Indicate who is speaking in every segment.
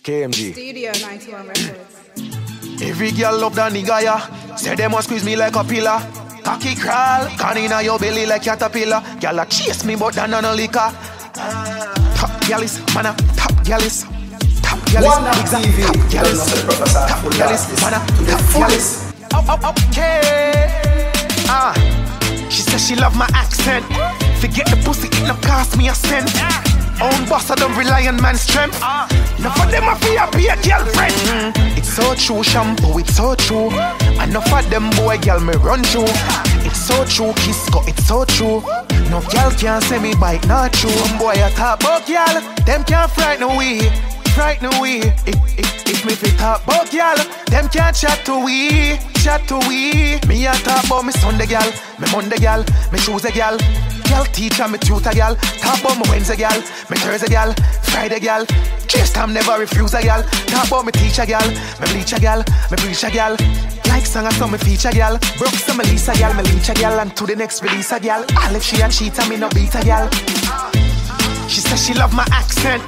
Speaker 1: KMG.
Speaker 2: Studio 91 Records.
Speaker 1: Every girl love the nigga, yeah. Say them want squeeze me like a pillar. Cocky crawl, can inna your belly like caterpillar. Girl a chase me but that no liquor. Top gyalis, mana, top gyalis. Top gyalis,
Speaker 3: TV.
Speaker 1: top gyalis. Top gyalis, mana, top gyalis. Okay. She says she love my accent. Forget the pussy, it no cost me a cent. Own boss, I don't rely on man's strength. Enough of them a fear be a girlfriend. It's so true, shampoo, it's so true. Enough of them boy, girl, me run through. It's so true, Kisco, it's so true. No girl can say me bite, not true. Boy, I talk about girl, them can't frighten we. Frighten we. If me fit talk about girl, them can't chat to we. Chat to we. Me a talk about me Sunday girl, me Monday girl, me Tuesday girl. Girl teacher, me tutor girl. Talk about me Wednesday girl, me Thursday girl, Friday girl. Just time never refuse a girl. Talk about me teacher girl, me bleacher girl, me preacher girl. Like song I saw me feature girl. Broke some me Lisa girl, me leech a girl, and to the next release a girl. All if she a cheater, me no beat a girl. She says she love my accent.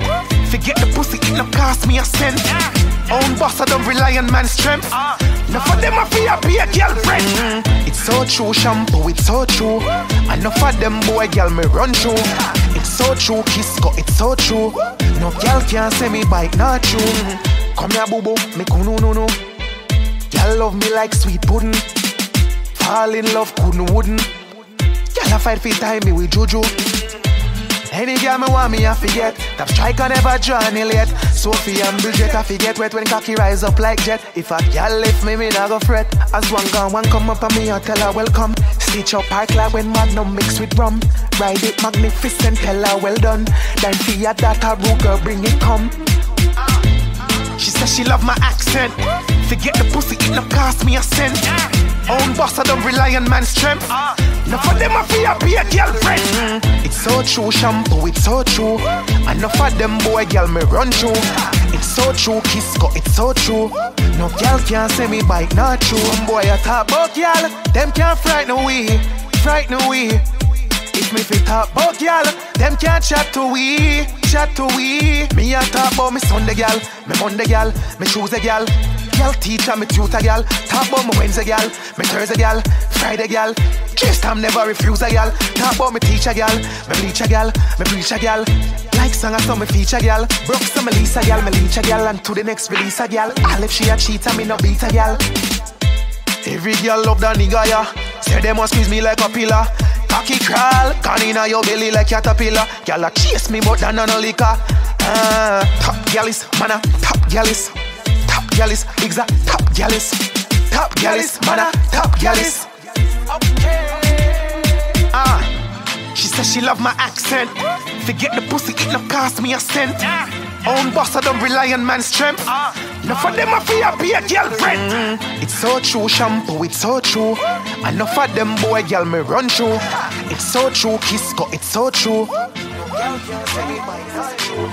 Speaker 1: Forget the pussy, it no cost me a cent. Own boss, I don't rely on man's strength. Enough of them a fear be a girlfriend. It's so true, shampoo, it's so true. Enough of them boy, girl, me run through. It's so true, Kisco, it's so true. No girl can say me bite, not true. Come here, boo boo, me kunu. Girl love me like sweet pudding. Fall in love, couldn't, wouldn't. Girl I fight for time me with juju. Any girl me want me I forget. Top striker never draw any late. Sophie and Bridget I forget wet when cocky rise up like jet. If a girl left me nah go fret. As one gone, one come up on me I tell her welcome. Stitch up park like when Magnum mix with rum. Ride it magnificent, tell her well done. Then for your daughter Ruger bring it come. She says she love my accent. Forget the pussy, it no cost me a cent. Own boss, I don't rely on man's strength. Enough of them a fear be a girlfriend. It's so true, shampoo, it's so true. Enough of them boy, girl, me run through. It's so true, Kisco, it's so true. No girl can say me bite, not true. Boy, I talk about girl, them can't frighten we. Frighten we. If me fit talk about girl, them can't chat to we. Chat to we. Me a talk about me Sunday girl, me Monday girl, me Tuesday girl. Girl teacher, me tutor girl. Talk about me Wednesday girl, me Thursday girl, Friday girl. Just time never refuse a girl. Talk about me teacher girl, me bleacher girl, me preacher girl. Like song I saw me feature girl. Broke some me Lisa girl, me leech a girl, and to the next release a girl. All if she a cheater, me no beat a girl. Every girl love the nigga, yeah. Say them want squeeze me like a pillar. Cocky crawl, can inna your belly like caterpillar. Girl a chase me but that no liquor. Top gyalis, mana, top gyalis. Top gyalis, exact top gyalis. Top gyalis, mana, top gyalis. She says she love my accent. Forget the pussy, it no cost me a cent. Own boss, I don't rely on man's strength. Enough of them a fear be a girlfriend. It's so true, shampoo, it's so true. Enough of them boy, girl, me run through. It's so true, Kisco, it's so true. No girl can say me bite, not true.